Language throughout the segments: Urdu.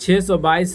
622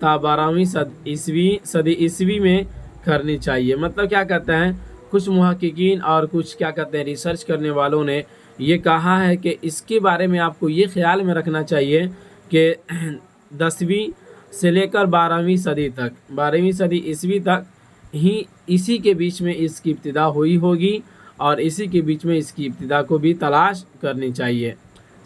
تا 12ویں صدی عیسوی میں کرنی چاہیے۔ مطلب کیا کہتے ہیں، کچھ محققین اور کچھ کیا کہتے ہیں ریسرچ کرنے والوں نے یہ کہا ہے کہ اس کے بارے میں آپ کو یہ خیال میں رکھنا چاہیے کہ 10ویں سے لے کر 12ویں صدی تک، 12ویں صدی عیسوی تک ہی اسی کے بیچ میں اس کی ابتدا ہوئی ہوگی، اور اسی کے بیچ میں اس کی ابتدا کو بھی تلاش کرنی چاہیے،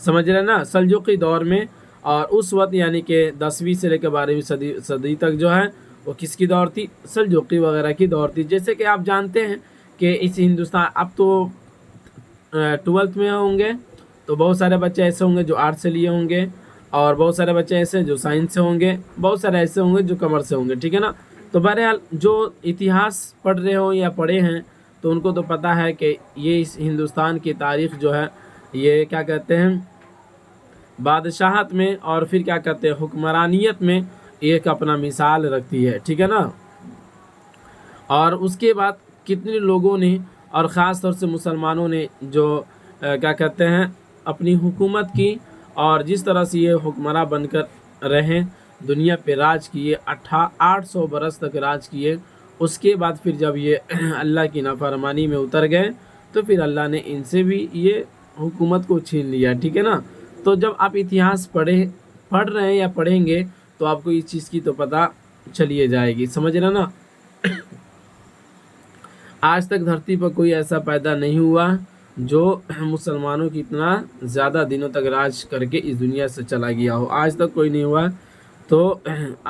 سمجھ رہے نا، سلجوقی دور میں۔ اور اس وقت یعنی کہ 10ویں سے لے کر 12ویں صدی تک جو ہے وہ کس کی دور تھی؟ سلجوقی وغیرہ کی دور تھی۔ جیسے کہ آپ جانتے ہیں کہ اس ہندوستان، اب تو 12th میں ہوں گے تو بہت سارے بچے ایسے ہوں گے جو آرٹ سے لیے ہوں گے، اور بہت سارے بچے ایسے جو سائنس سے ہوں گے، بہت سارے ایسے ہوں گے جو کامرس سے ہوں گے، ٹھیک ہے نا۔ تو بہرحال جو اتہاس پڑھ رہے ہوں یا پڑھے ہیں تو ان کو تو پتہ ہے کہ یہ اس ہندوستان کی تاریخ جو ہے یہ کیا کہتے ہیں بادشاہت میں اور پھر کیا کہتے ہیں حکمرانیت میں ایک اپنا مثال رکھتی ہے، ٹھیک ہے نا۔ اور اس کے بعد کتنے لوگوں نے اور خاص طور سے مسلمانوں نے جو کیا کہتے ہیں اپنی حکومت کی، اور جس طرح سے یہ حکمراں بن کر رہے، دنیا پہ راج کیے، 800 برس تک راج کیے۔ اس کے بعد پھر جب یہ اللہ کی نافرمانی میں اتر گئے تو پھر اللہ نے ان سے بھی یہ حکومت کو چھین لیا، ٹھیک ہے نا۔ تو جب آپ اتہاس پڑھ رہے ہیں یا پڑھیں گے تو آپ کو اس چیز کی تو پتہ چلیے جائے گی، سمجھ رہے نا۔ آج تک دھرتی پر کوئی ایسا پیدا نہیں ہوا جو مسلمانوں کی اتنا زیادہ دنوں تک راج کر کے اس دنیا سے چلا گیا ہو، آج تک کوئی نہیں ہوا۔ تو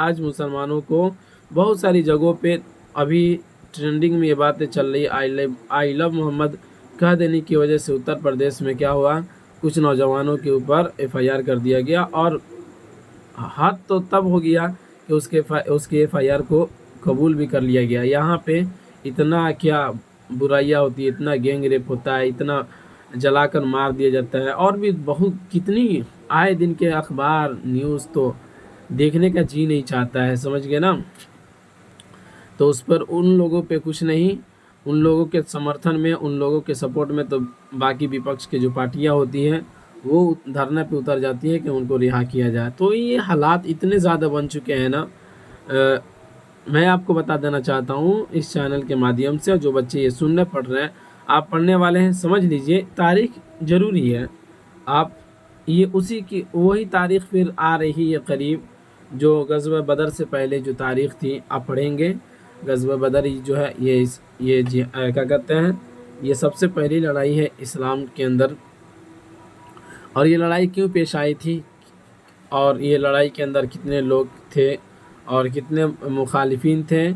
آج مسلمانوں کو بہت ساری جگہوں پہ ابھی ٹرینڈنگ میں یہ باتیں چل رہی، آئی لو محمد کہہ دینے کی وجہ سے اتر پردیش میں کیا ہوا، کچھ نوجوانوں کے اوپر FIR کر دیا گیا، اور حد تو تب ہو گیا کہ اس کے FIR کو قبول بھی کر لیا گیا۔ یہاں پہ اتنا کیا برائیاں ہوتی ہے، اتنا گینگ ریپ ہوتا ہے، اتنا جلا کر مار دیا جاتا ہے، اور بھی بہت کتنی آئے دن کے اخبار نیوز تو دیکھنے کا جی نہیں چاہتا ہے، سمجھ گئے نا۔ تو اس پر ان لوگوں پہ کچھ نہیں، ان لوگوں کے سمرتھن میں، ان لوگوں کے سپورٹ میں تو باقی وپکش کے جو پارٹیاں ہوتی ہیں وہ دھرنے پہ اتر جاتی ہے کہ ان کو رہا کیا جائے۔ تو یہ حالات اتنے زیادہ بن چکے ہیں نا، میں آپ کو بتا دینا چاہتا ہوں اس چینل کے مادھیم سے، جو بچے یہ سننے پڑھ رہے ہیں، آپ پڑھنے والے ہیں، سمجھ لیجئے تاریخ ضروری ہے۔ آپ یہ اسی کی وہی تاریخ پھر آ رہی ہے قریب، جو غزوہ بدر سے پہلے جو تاریخ تھی آپ پڑھیں گے۔ غزوہ بدر جو ہے یہ کیا کہتے ہیں، یہ سب سے پہلی لڑائی ہے اسلام کے اندر، اور یہ لڑائی کیوں پیش آئی تھی، اور یہ لڑائی کے اندر کتنے لوگ تھے اور کتنے مخالفین تھے،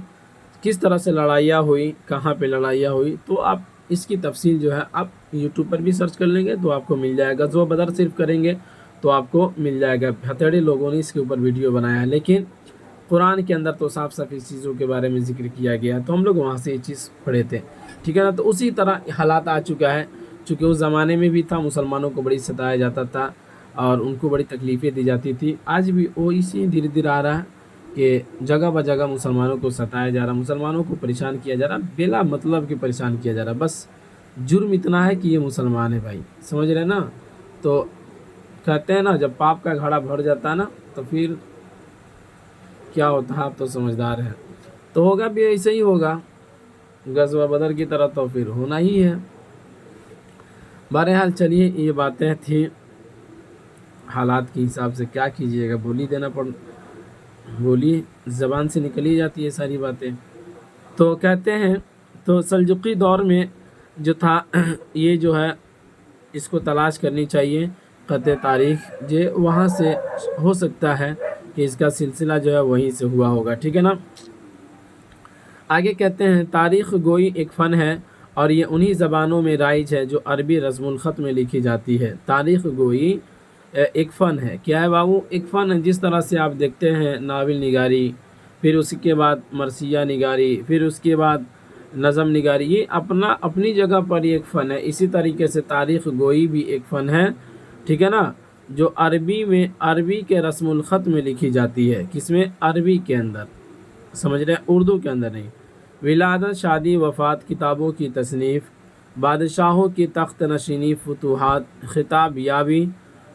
کس طرح سے لڑائیاں ہوئی، کہاں پہ لڑائیاں ہوئی، تو آپ اس کی تفصیل جو ہے آپ یوٹیوب پر بھی سرچ کر لیں گے تو آپ کو مل جائے گا۔ غزوہ بدر صرف کریں گے تو آپ کو مل جائے گا، ہتھیڑی لوگوں نے اس کے اوپر ویڈیو بنایا ہے، لیکن قرآن کے اندر تو صاف صاف اس چیزوں کے بارے میں ذکر کیا گیا، تو ہم لوگ وہاں سے یہ چیز پڑھے تھے، ٹھیک ہے نا۔ تو اسی طرح حالات آ چکا ہے، چونکہ اس زمانے میں بھی تھا، مسلمانوں کو بڑی ستایا جاتا تھا اور ان کو بڑی تکلیفیں دی جاتی تھی، آج بھی وہ اسی دھیرے دھیرے آ رہا ہے کہ جگہ بہ جگہ مسلمانوں کو ستایا جا رہا، مسلمانوں کو پریشان کیا جا رہا، بلا مطلب کہ پریشان کیا جا رہا، بس جرم اتنا ہے کہ یہ مسلمان ہے بھائی، سمجھ رہے نا۔ تو کہتے ہیں نا جب پاپ کا گھڑا بھر جاتا ہے نا تو پھر کیا ہوتا ہے، آپ تو سمجھدار ہیں، تو ہوگا بھی ایسے ہی ہوگا، غزوہ بدر کی طرح تو پھر ہونا ہی ہے۔ بہرحال چلیے یہ باتیں تھیں، حالات کے حساب سے کیا کیجیے گا، بولی زبان سے نکل ہی جاتی ہے ساری باتیں۔ تو کہتے ہیں تو سلجوقی دور میں جو تھا یہ جو ہے اس کو تلاش کرنی چاہیے، قطع تاریخ جو وہاں سے ہو سکتا ہے کہ اس کا سلسلہ جو ہے وہیں سے ہوا ہوگا، ٹھیک ہے نا۔ آگے کہتے ہیں تاریخ گوئی ایک فن ہے اور یہ انہی زبانوں میں رائج ہے جو عربی رسم الخط میں لکھی جاتی ہے۔ تاریخ گوئی ایک فن ہے، کیا ہے بابو؟ ایک فن ہے، جس طرح سے آپ دیکھتے ہیں ناول نگاری، پھر اس کے بعد مرثیہ نگاری، پھر اس کے بعد نظم نگاری، یہ اپنی جگہ پر ایک فن ہے، اسی طریقے سے تاریخ گوئی بھی ایک فن ہے، ٹھیک ہے نا، جو عربی کے رسم الخط میں لکھی جاتی ہے، کس میں؟ عربی کے اندر، سمجھ رہے ہیں، اردو کے اندر نہیں۔ ولادت، شادی، وفات، کتابوں کی تصنیف، بادشاہوں کی تخت نشینی، فتوحات، خطاب یابی،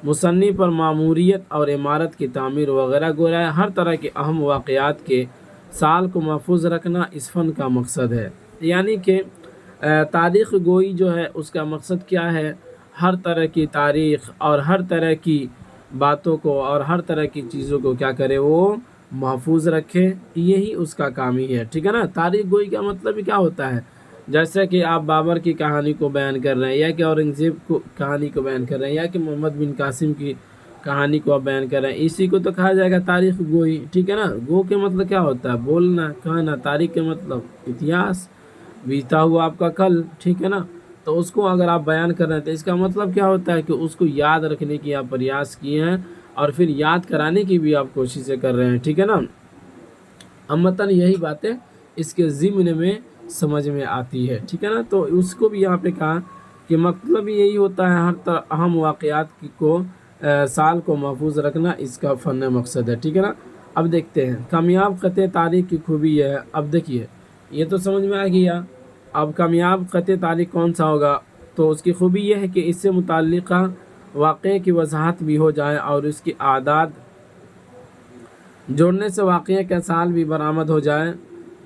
مصنف پر معموریت اور عمارت کی تعمیر وغیرہ گویا ہر طرح کے اہم واقعات کے سال کو محفوظ رکھنا اس فن کا مقصد ہے۔ یعنی کہ تاریخ گوئی جو ہے اس کا مقصد کیا ہے؟ ہر طرح کی تاریخ اور ہر طرح کی باتوں کو اور ہر طرح کی چیزوں کو کیا کرے؟ وہ محفوظ رکھے، یہی اس کا کام ہی ہے، ٹھیک ہے نا۔ تاریخ گوئی کا مطلب ہی کیا ہوتا ہے؟ جیسے کہ آپ بابر کی کہانی کو بیان کر رہے ہیں، یا کہ اورنگزیب کو کہانی کو بیان کر رہے ہیں، یا کہ محمد بن قاسم کی کہانی کو آپ بیان کر رہے ہیں، اسی کو تو کہا جائے گا تاریخ گوئی، ٹھیک ہے نا۔ گو کے مطلب کیا ہوتا ہے؟ بولنا، کہنا۔ تاریخ کے مطلب اتہاس، بیتا ہوا آپ کا کل، ٹھیک ہے نا۔ تو اس کو اگر آپ بیان کر رہے ہیں تو اس کا مطلب کیا ہوتا ہے کہ اس کو یاد رکھنے کی آپ پریاس کیے ہیں اور پھر یاد کرانے کی بھی آپ کوششیں کر رہے ہیں، ٹھیک ہے نا۔ امتاً یہی باتیں اس کے ضمن میں سمجھ میں آتی ہے، ٹھیک ہے نا۔ تو اس کو بھی یہاں پہ کہا کہ مطلب یہی ہوتا ہے ہر طرح اہم واقعات کو سال کو محفوظ رکھنا اس کا فن مقصد ہے، ٹھیک ہے نا۔ اب دیکھتے ہیں کامیاب خطِ تاریخ کی خوبی یہ ہے۔ اب دیکھیے یہ تو سمجھ میں آ گیا، اب کامیاب خطِ تاریخ کون سا ہوگا؟ تو اس کی خوبی یہ ہے کہ اس سے متعلقہ واقعے کی وضاحت بھی ہو جائے اور اس کی اعداد جوڑنے سے واقعے کا سال بھی برآمد ہو جائے۔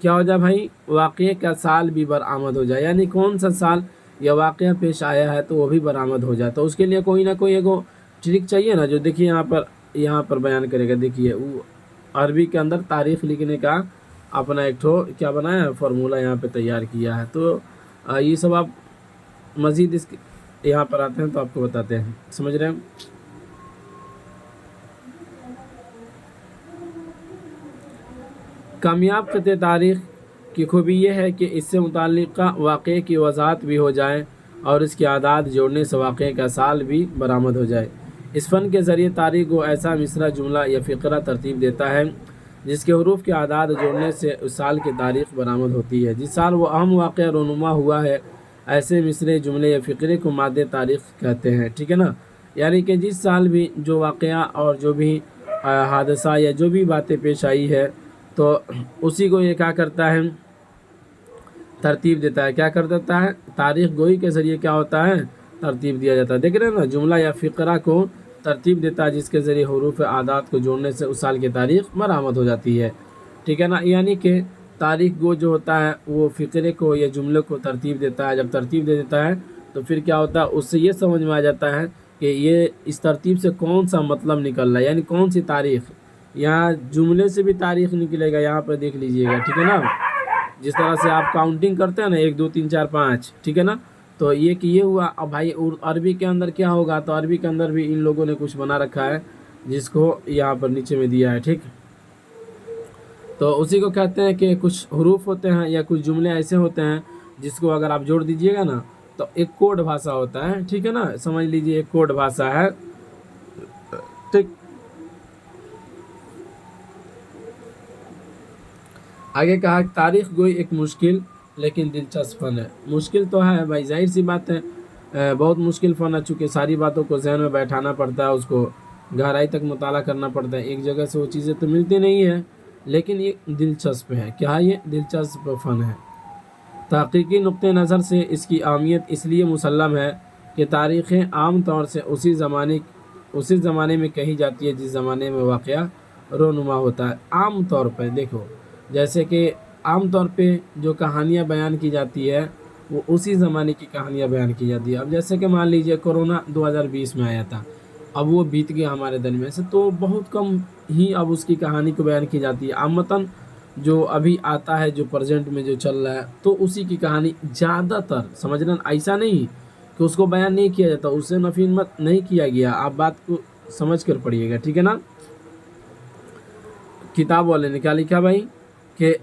کیا ہو جائے بھائی؟ واقعے کا سال بھی برآمد ہو جائے، یعنی کون سا سال یہ واقعہ پیش آیا ہے تو وہ بھی برآمد ہو جائے۔ تو اس کے لیے کوئی نہ کوئی ایک ٹرک چاہیے نا، جو دیکھیے یہاں پر بیان کرے گا۔ دیکھیے وہ عربی کے اندر تاریخ لکھنے کا اپنا ایک کیا بنایا ہے، فارمولہ یہاں پہ تیار کیا ہے۔ تو یہ سب آپ مزید اس یہاں پر آتے ہیں تو آپ کو بتاتے ہیں، سمجھ رہے ہیں؟ کامیاب خطِ تاریخ کی خوبی یہ ہے کہ اس سے متعلقہ واقعے کی وضاحت بھی ہو جائے اور اس کی اعداد جوڑنے سے واقعے کا سال بھی برآمد ہو جائے۔ اس فن کے ذریعے تاریخ کو ایسا مصرع، جملہ یا فقرہ ترتیب دیتا ہے جس کے حروف کے اعداد جوڑنے سے اس سال کی تاریخ برآمد ہوتی ہے۔ جس سال وہ اہم واقعہ رونما ہوا ہے، ایسے مصرعے، جملے یا فقرے کو مادہ تاریخ کہتے ہیں، ٹھیک ہے نا۔ یعنی کہ جس سال بھی جو واقعہ اور جو بھی حادثہ یا جو بھی باتیں پیش آئی ہے تو اسی کو یہ کیا کرتا ہے؟ ترتیب دیتا ہے۔ کیا کر دیتا ہے؟ تاریخ گوئی کے ذریعے کیا ہوتا ہے؟ ترتیب دیا جاتا ہے۔ دیکھ رہے ہیں نا، جملہ یا فقرہ کو ترتیب دیتا ہے جس کے ذریعے حروف اعداد کو جوڑنے سے اس سال کی تاریخ برآمد ہو جاتی ہے، ٹھیک ہے نا۔ یعنی کہ تاریخ گو جو ہوتا ہے وہ فقرے کو یا جملے کو ترتیب دیتا ہے۔ جب ترتیب دے دیتا ہے تو پھر کیا ہوتا ہے؟ اس سے یہ سمجھ میں آ جاتا ہے کہ یہ اس ترتیب سے کون سا مطلب نکل رہا ہے، یعنی کون سی تاریخ۔ یہاں جملے سے بھی تاریخ نکلے گا، یہاں پہ دیکھ لیجئے گا، ٹھیک ہے نا۔ جس طرح سے آپ کاؤنٹنگ کرتے ہیں نا 1 2 3 4 5، ٹھیک ہے نا۔ تو یہ کہ یہ ہوا۔ اب بھائی عربی کے اندر کیا ہوگا؟ تو عربی کے اندر بھی ان لوگوں نے کچھ بنا رکھا ہے جس کو یہاں پر نیچے میں دیا ہے، ٹھیک۔ تو اسی کو کہتے ہیں کہ کچھ حروف ہوتے ہیں یا کچھ جملے ایسے ہوتے ہیں جس کو اگر آپ جوڑ دیجئے گا نا تو ایک کوڈ بھاشا ہوتا ہے، ٹھیک ہے نا۔ سمجھ لیجئے ایک کوڈ بھاشا ہے، ٹھیک۔ آگے کہا تاریخ گوئی ایک مشکل لیکن دلچسپ فن ہے۔ مشکل تو ہے بھائی، ظاہر سی بات ہے، بہت مشکل فن ہے، چونکہ ساری باتوں کو ذہن میں بیٹھانا پڑتا ہے، اس کو گہرائی تک مطالعہ کرنا پڑتا ہے، ایک جگہ سے وہ چیزیں تو ملتی نہیں ہیں، لیکن یہ دلچسپ ہے۔ کیا یہ دلچسپ فن ہے؟ تحقیقی نقطہ نظر سے اس کی اہمیت اس لیے مسلم ہے کہ تاریخیں عام طور سے اسی زمانے میں کہی جاتی ہے جس زمانے میں واقعہ رونما ہوتا ہے۔ عام طور پہ دیکھو، جیسے کہ عام طور پہ جو کہانیاں بیان کی جاتی ہے وہ اسی زمانے کی کہانیاں بیان کی جاتی ہے۔ اب جیسے کہ مان لیجئے کورونا 2020 میں آیا تھا، اب وہ بیت گیا ہمارے درمیان سے، تو بہت کم ہی اب اس کی کہانی کو بیان کی جاتی ہے۔ عامتاً جو ابھی آتا ہے، جو پریزنٹ میں جو چل رہا ہے، تو اسی کی کہانی زیادہ تر، سمجھنا ایسا نہیں کہ اس کو بیان نہیں کیا جاتا، اس سے نفی مت نہیں کیا گیا، آپ بات کو سمجھ کر پڑھیے گا، ٹھیک ہے نا۔ کتاب والے نے کیا لکھا بھائی کہ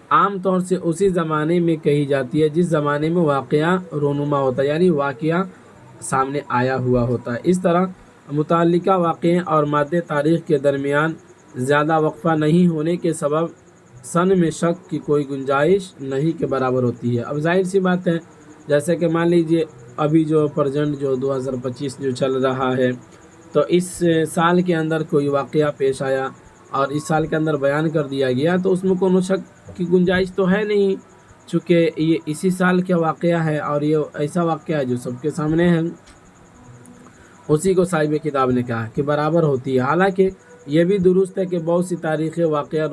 عام طور سے اسی زمانے میں کہی جاتی ہے جس زمانے میں واقعہ رونما ہوتا ہے، یعنی واقعہ سامنے آیا ہوا ہوتا ہے۔ اس طرح متعلقہ واقعے اور مادہ تاریخ کے درمیان زیادہ وقفہ نہیں ہونے کے سبب سن میں شک کی کوئی گنجائش نہیں کے برابر ہوتی ہے۔ اب ظاہر سی بات ہے، جیسے کہ مان لیجئے ابھی جو پریزنٹ جو 2025 جو چل رہا ہے، تو اس سال کے اندر کوئی واقعہ پیش آیا اور اس سال کے اندر بیان کر دیا گیا، تو اس میں کوئی شک کی گنجائش تو ہے نہیں، چونکہ یہ اسی سال کا واقعہ ہے اور یہ ایسا واقعہ ہے جو سب کے سامنے ہے۔ اسی کو صاحب کتاب نے کہا کہ برابر ہوتی ہے، حالانکہ یہ بھی درست ہے کہ بہت سی تاریخ واقعہ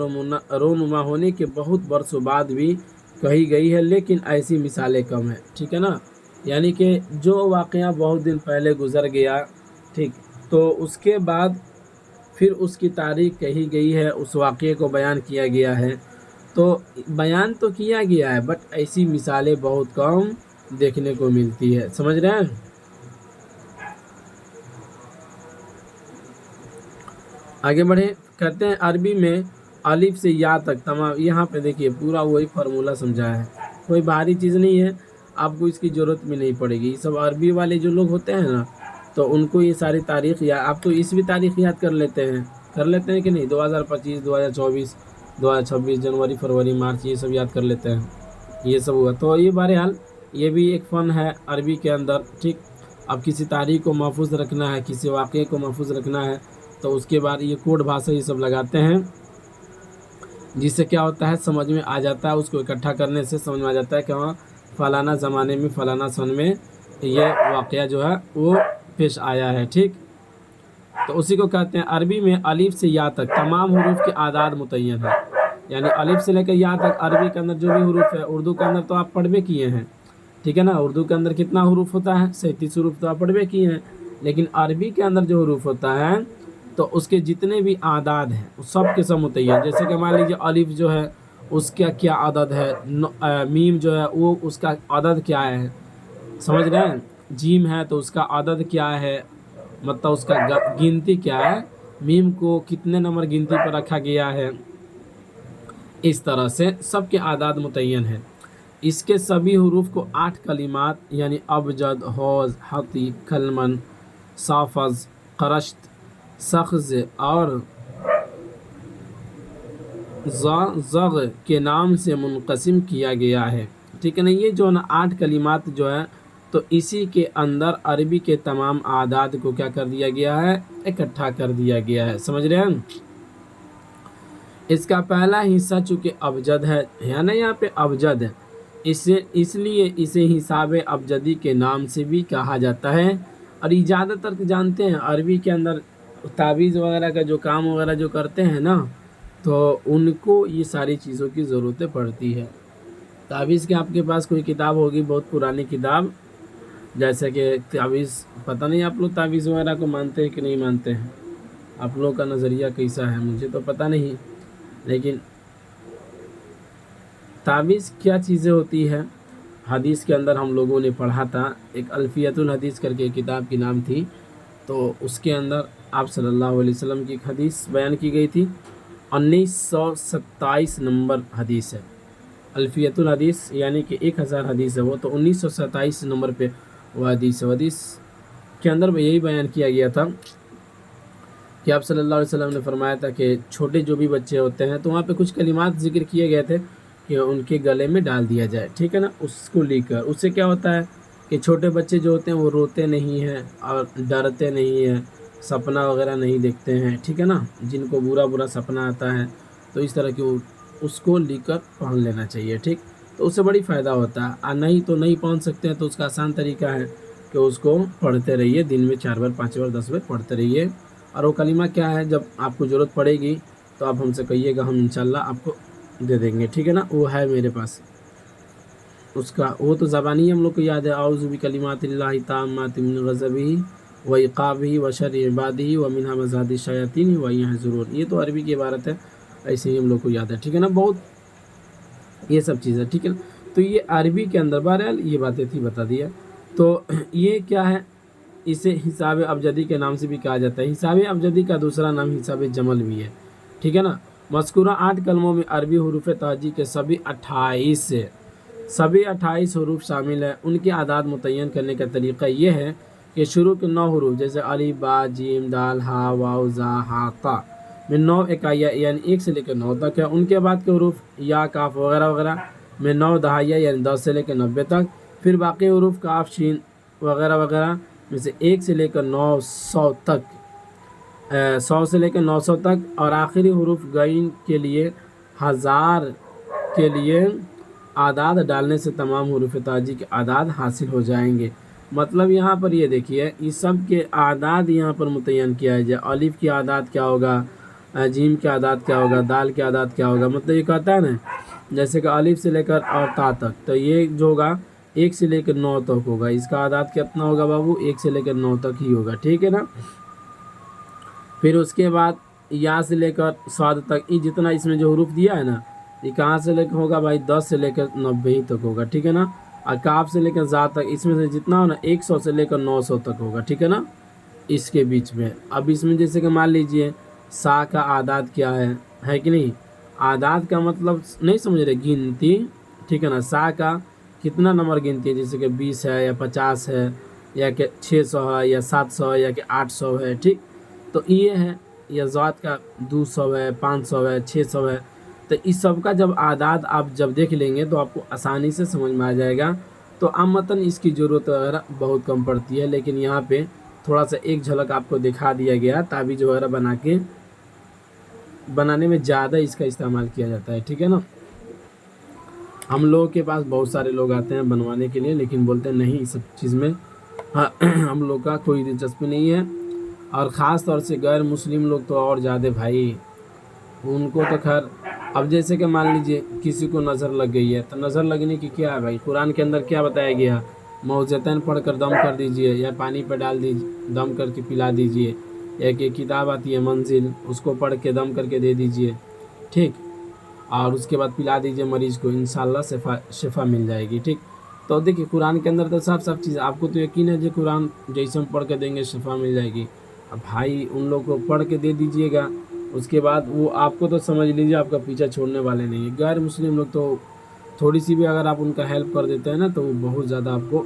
رونما ہونے کے بہت برسوں بعد بھی کہی گئی ہے، لیکن ایسی مثالیں کم ہیں، ٹھیک ہے نا۔ یعنی کہ جو واقعہ بہت دن پہلے گزر گیا، ٹھیک، تو اس کے بعد پھر اس کی تاریخ کہی گئی ہے، اس واقعے کو بیان کیا گیا ہے، تو بیان تو کیا گیا ہے بٹ ایسی مثالیں بہت کم دیکھنے کو ملتی ہے، سمجھ رہے ہیں۔ آگے بڑھیں، کہتے ہیں عربی میں الف سے یا تک تمام، یہاں پہ دیکھیے پورا وہی فارمولہ سمجھایا ہے، کوئی بھاری چیز نہیں ہے، آپ کو اس کی ضرورت بھی نہیں پڑے گی۔ یہ سب عربی والے جو لوگ ہوتے ہیں نا، تو ان کو یہ ساری تاریخ یا آپ تو اس بھی تاریخ یاد کر لیتے ہیں کہ نہیں، 2025 2024 2026 جنوری فروری مارچ یہ سب یاد کر لیتے ہیں، یہ سب ہوا۔ تو یہ بہرحال یہ بھی ایک فن ہے عربی کے اندر، ٹھیک۔ اب کسی تاریخ کو محفوظ رکھنا ہے، کسی واقعے کو محفوظ رکھنا ہے، تو اس کے بعد یہ کوڈ بھاشا یہ سب لگاتے ہیں، جس سے کیا ہوتا ہے سمجھ میں آ جاتا ہے، اس کو اکٹھا کرنے سے سمجھ میں آ جاتا ہے کہ ہاں فلانا زمانے میں فلانا سن میں یہ واقعہ جو ہے وہ پیش آیا ہے، ٹھیک۔ تو اسی کو کہتے ہیں عربی میں الف سے یا تک تمام حروف کی اعداد متعین ہے، یعنی الف سے لے کر یا تک عربی کے اندر جو بھی حروف ہے، اردو کے اندر تو آپ پڑھوے کیے ہیں، ٹھیک ہے نا، اردو کے اندر کتنا حروف ہوتا ہے، 37 حروف تو آپ پڑھوے کیے ہیں، لیکن عربی کے اندر جو حروف ہوتا ہے تو اس کے جتنے بھی اعداد ہیں وہ سب کے سب متعین، جیسے کہ مان لیجیے الف جو ہے اس کا کیا عدد ہے، میم جو ہے وہ اس کا عدد کیا ہے، سمجھ رہے ہیں، جیم ہے تو اس کا عدد کیا ہے، مطلب اس کا گنتی کیا ہے، میم کو کتنے نمبر گنتی پر رکھا گیا ہے، اس طرح سے سب کے اعداد متعین ہیں۔ اس کے سبھی حروف کو 8 کلمات یعنی ابجد، حوض، حتی، کلمن، صافز، قرشت، سخز اور زغ کے نام سے منقسم کیا گیا ہے، ٹھیک ہے نا۔ یہ جو نا 8 کلمات جو ہے تو اسی کے اندر عربی کے تمام اعداد کو کیا کر دیا گیا ہے، اکٹھا کر دیا گیا ہے، سمجھ رہے ہیں۔ اس کا پہلا حصہ چونکہ ابجد ہے نا، یہاں پہ ابجد ہے، اس لیے اسے حساب ابجدی کے نام سے بھی کہا جاتا ہے۔ اور یہ زیادہ تر جانتے ہیں عربی کے اندر تعویذ وغیرہ کا جو کام وغیرہ جو کرتے ہیں نا، تو ان کو یہ ساری چیزوں کی ضرورتیں پڑتی ہے۔ تعویذ کے آپ کے پاس کوئی کتاب ہوگی بہت پرانی کتاب، جیسے کہ تعویذ، پتہ نہیں آپ لوگ تعویذ وغیرہ کو مانتے ہیں کہ نہیں مانتے ہیں، آپ لوگوں کا نظریہ کیسا ہے مجھے تو پتہ نہیں، لیکن تعویذ کیا چیزیں ہوتی ہے، حدیث کے اندر ہم لوگوں نے پڑھا تھا، ایک الفیۃ الحدیث کر کے کتاب کی نام تھی، تو اس کے اندر آپ صلی اللہ علیہ وسلم کی ایک حدیث بیان کی گئی تھی، 1927 نمبر حدیث ہے الفیۃ الحدیث، یعنی کہ 1000 حدیث ہے وہ، تو 1927 نمبر پہ وہ حدیث ہے۔ حدیث کے اندر یہی بیان کیا گیا تھا کہ آپ صلی اللہ علیہ وسلم نے فرمایا تھا کہ چھوٹے جو بھی بچے ہوتے ہیں تو وہاں پہ کچھ کلمات ذکر کیے گئے تھے کہ ان کے گلے میں ڈال دیا جائے، ٹھیک ہے نا، اس کو لے کر، اس سے کیا ہوتا ہے کہ چھوٹے بچے جو ہوتے ہیں وہ روتے نہیں ہیں اور ڈرتے نہیں ہیں، سپنا وغیرہ نہیں دیکھتے ہیں، ٹھیک ہے نا، جن کو برا سپنا آتا ہے تو اس طرح کی اس کو لے کر پڑھ لینا چاہیے، ٹھیک، تو اس سے بڑی فائدہ ہوتا ہے، اور نہیں تو نہیں پہنچ سکتے ہیں تو اس کا آسان طریقہ ہے کہ اس کو پڑھتے رہیے، دن میں 4 بار 5 بار 10 بار پڑھتے رہیے، اور وہ کلمہ کیا ہے جب آپ کو ضرورت پڑے گی تو آپ ہم سے کہیے گا، ہم انشاءاللہ آپ کو دے دیں گے، ٹھیک ہے نا، وہ ہے میرے پاس، اس کا وہ تو زبانی ہم لوگ کو یاد ہے، اعوذ بکلمات اللہ التامات من غضبہ و عقابہ و شر عبادہ و من همزات الشیاطین و ان یحضرون، یہ تو عربی کی عبارت ہے، ایسے ہی ہم لوگ کو یاد ہے، ٹھیک ہے نا، بہت یہ سب چیزیں، ٹھیک ہے نا۔ تو یہ عربی کے اندر بہرحال یہ باتیں تھی بتا دیا، تو یہ کیا ہے، اسے حساب ابجدی کے نام سے بھی کہا جاتا ہے، حساب ابجدی کا دوسرا نام حساب جمل بھی ہے، ٹھیک ہے نا۔ مذکورہ 8 کلموں میں عربی حروف تہجی کے سبھی 28 حروف شامل ہیں، ان کے اعداد متعین کرنے کا طریقہ یہ ہے کہ شروع کے 9 حروف جیسے الف با جیم دال ہا واو زا ہا تا میں 9 اکائیاں یعنی 1 سے لے کر 9 تک ہے، ان کے بعد کے حروف یا کاف وغیرہ وغیرہ میں 9 دہائیاں یعنی 10 سے لے کر 90 تک، پھر باقی حروف کاف شین وغیرہ وغیرہ میں سے 1 سے لے کر 900 تک، 100 سے لے کر 900 تک، اور آخری حروف غین کے لیے 1000 کے لیے اعداد ڈالنے سے تمام حروف تہجی کے اعداد حاصل ہو جائیں گے۔ مطلب یہاں پر یہ دیکھیے اس سب کے اعداد یہاں پر متعین کیا ہے. الف کی اعداد کیا ہوگا, جیم کے اعداد کیا ہوگا, دال کے اعداد کیا ہوگا. مطلب یہ کہتا ہے نا جیسے کہ الف سے لے کر اور تا تک, تو یہ جو ہوگا 1 سے لے کر 9 تک ہوگا. اس کا اعداد کتنا ہوگا بابو, 1 سے لے کر 9 تک ہی ہوگا. ٹھیک ہے نا. پھر اس کے بعد یا سے لے کر صاد تک, یہ جتنا اس میں جو حروف دیا ہے نا, یہ کہاں سے لے کر ہوگا بھائی, 10 سے لے کر 90 ہی تک ہوگا. ٹھیک ہے نا. اور کاف سے لے کر زا تک, اس میں سے جتنا ہو نا 100 سے لے کر 900 تک ہوگا. ٹھیک ہے نا. اس کے بیچ میں اب اس میں جیسے کہ مان لیجئے سا کا اعداد کیا ہے کہ نہیں. اعداد کا مطلب نہیں سمجھ رہے, گنتی. ٹھیک ہے نا. سا کا کتنا نمبر گنتی ہے, جیسے کہ 20 ہے یا 50 ہے یا کہ 600 ہے یا 700 ہے یا کہ 800 ہے. ٹھیک, تو یہ ہے. یا ذات کا 200 ہے, 500 ہے, 600 ہے. تو اس سب کا جب اعداد آپ جب دیکھ لیں گے تو آپ کو آسانی سے سمجھ میں آ جائے گا. تو عامةً اس کی ضرورت وغیرہ بہت کم پڑتی ہے, لیکن یہاں پہ تھوڑا سا ایک جھلک آپ کو دکھا دیا گیا, تعویذ وغیرہ بنانے میں زیادہ اس کا استعمال کیا جاتا ہے. ٹھیک ہے نا. ہم لوگوں کے پاس بہت سارے لوگ آتے ہیں بنوانے کے لیے, لیکن بولتے ہیں نہیں اس سب چیز میں ہم لوگ کا کوئی دلچسپی نہیں ہے. اور خاص طور سے غیر مسلم لوگ تو اور زیادہ بھائی, ان کو تو خیر. اب جیسے کہ مان لیجئے کسی کو نظر لگ گئی ہے, تو نظر لگنے کی کیا ہے بھائی, قرآن کے اندر کیا بتایا گیا, موعظتین پڑھ کر دم کر دیجئے, یا پانی پہ ڈال دیجئے دم کر کے پلا دیجئے, یا کہ کتاب آتی ہے منزل, اس کو پڑھ کے دم کر کے دے دیجئے. ٹھیک, اور اس کے بعد پلا دیجئے مریض کو, انشاءاللہ شفا مل جائے گی. ٹھیک, تو دیکھیے قرآن کے اندر تو صاف چیز, آپ کو تو یقین ہے جو قرآن جیسے ہم پڑھ کے دیں گے شفا مل جائے گی. اب بھائی ان لوگ کو پڑھ کے دے دیجئے گا, اس کے بعد وہ آپ کو تو سمجھ لیجیے آپ کا پیچھا چھوڑنے والے نہیں ہیں. غیر مسلم لوگ تو تھوڑی سی بھی اگر آپ ان کا ہیلپ کر دیتے ہیں نا, تو وہ بہت زیادہ آپ کو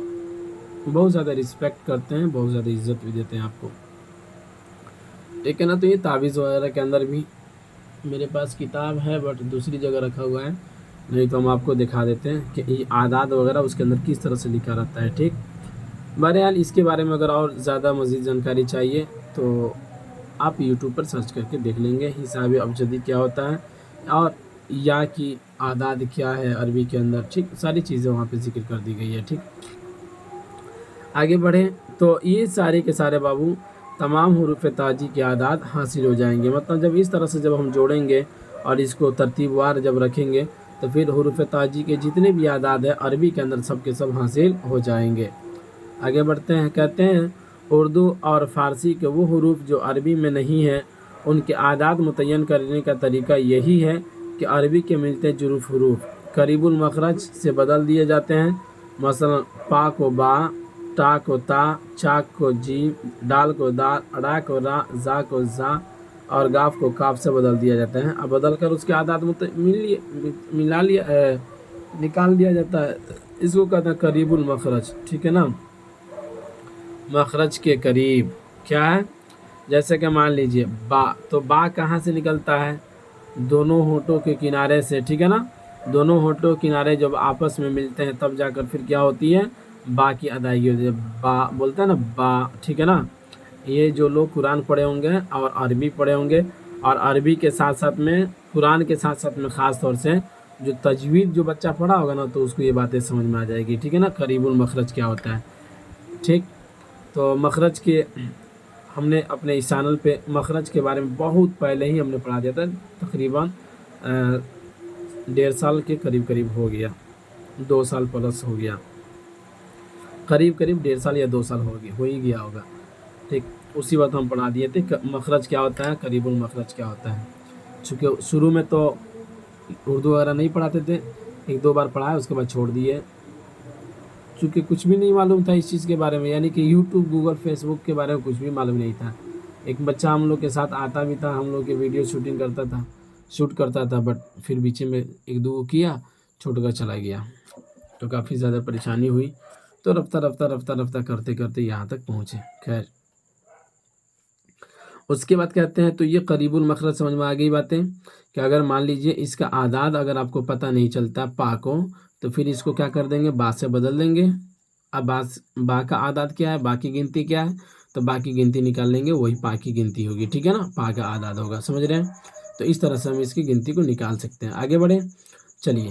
بہت زیادہ رسپیکٹ کرتے ہیں, بہت زیادہ عزت بھی دیتے ہیں آپ کو. ٹھیک ہے نا. تو یہ تعویذ وغیرہ کے اندر بھی میرے پاس کتاب ہے, بٹ دوسری جگہ رکھا ہوا ہے, نہیں تو ہم آپ کو دکھا دیتے ہیں کہ یہ اعداد وغیرہ اس کے اندر کس طرح سے لکھا رہتا ہے. ٹھیک, بہرحال اس کے بارے میں اگر اور زیادہ مزید جانکاری چاہیے تو آپ یوٹیوب پر سرچ کر کے دیکھ لیں گے حساب ابجدی کیا ہوتا ہے, اور یا کی اعداد کیا ہے عربی کے اندر. ٹھیک, ساری چیزیں وہاں پہ ذکر کر دی گئی ہے. ٹھیک, آگے بڑھیں تو یہ سارے کے سارے بابو تمام حروف تاجی کے اعداد حاصل ہو جائیں گے. مطلب جب اس طرح سے جب ہم جوڑیں گے اور اس کو ترتیب وار جب رکھیں گے, تو پھر حروف تاجی کے جتنے بھی اعداد ہیں عربی کے اندر سب کے سب حاصل ہو جائیں گے. آگے بڑھتے ہیں. کہتے ہیں اردو اور فارسی کے وہ حروف جو عربی میں نہیں ہیں, ان کے اعداد متعین کرنے کا طریقہ یہی ہے کہ عربی کے ملتے جرف حروف قریب المخرج سے بدل دیے جاتے ہیں. مثلا پا کو با, تا کو تا, چاک کو جیم, ڈال کو دال, را کو را, زا کو زا, اور گاف کو کاف سے بدل دیا جاتا ہے. اب بدل کر اس کے اعداد نکال دیا جاتا ہے. اس کو کہتے ہیں قریب المخرج. ٹھیک ہے نا, مخرج کے قریب. کیا ہے, جیسے کہ مان لیجئے با, تو با کہاں سے نکلتا ہے, دونوں ہونٹوں کے کنارے سے. ٹھیک ہے نا, دونوں ہونٹوں کنارے جب آپس میں ملتے ہیں تب جا کر پھر کیا ہوتی ہے, با کی ادائیگی ہوتی ہے. با بولتا ہے نا با. ٹھیک ہے نا. یہ جو لوگ قرآن پڑھے ہوں گے اور عربی پڑھے ہوں گے, اور عربی کے ساتھ ساتھ میں قرآن کے ساتھ ساتھ میں خاص طور سے جو تجوید جو بچہ پڑھا ہوگا نا, تو اس کو یہ باتیں سمجھ میں آ جائے گی. ٹھیک ہے نا, قریب المخرج کیا ہوتا ہے. ٹھیک, تو مخرج کے ہم نے اپنے اس چینل پہ مخرج کے بارے میں بہت پہلے ہی ہم نے پڑھا دیا تھا. تقریباً 1.5 سال کے قریب ہو گیا, 2 سال پلس ہو گیا, قریب 1.5 سال یا 2 سال ہو ہی گیا ہوگا. ٹھیک, اسی وقت ہم پڑھا دیے تھے مخرج کیا ہوتا ہے, قریب المخرج کیا ہوتا ہے. چونکہ شروع میں تو اردو وغیرہ نہیں پڑھاتے تھے, 1-2 بار پڑھایا اس کے بعد چھوڑ دیے, چونکہ کچھ بھی نہیں معلوم تھا اس چیز کے بارے میں. یعنی کہ یوٹیوب, گوگل, فیس بک کے بارے میں کچھ بھی معلوم نہیں تھا. ایک بچہ ہم لوگ کے ساتھ آتا بھی تھا, ہم لوگ کے ویڈیو شوٹ کرتا تھا, بٹ پھر بیچے میں 1-2 کیا, چھوٹ کر چلا گیا. تو کافی زیادہ پریشانی ہوئی, تو رفتہ کرتے یہاں تک پہنچے. خیر, اس کے بعد کہتے ہیں تو یہ قریب المخرج سمجھ میں آ گئی باتیں, کہ اگر مان لیجئے اس کا اعداد اگر آپ کو پتہ نہیں چلتا پا کو, تو پھر اس کو کیا کر دیں گے, با سے بدل دیں گے. اب با کا اعداد کیا ہے, با کی گنتی کیا ہے, تو با کی گنتی نکال لیں گے, وہی پا کی گنتی ہوگی. ٹھیک ہے نا, پا کا اعداد ہوگا. سمجھ رہے ہیں, تو اس طرح سے ہم اس کی گنتی کو نکال سکتے ہیں. آگے بڑھیں, چلیے.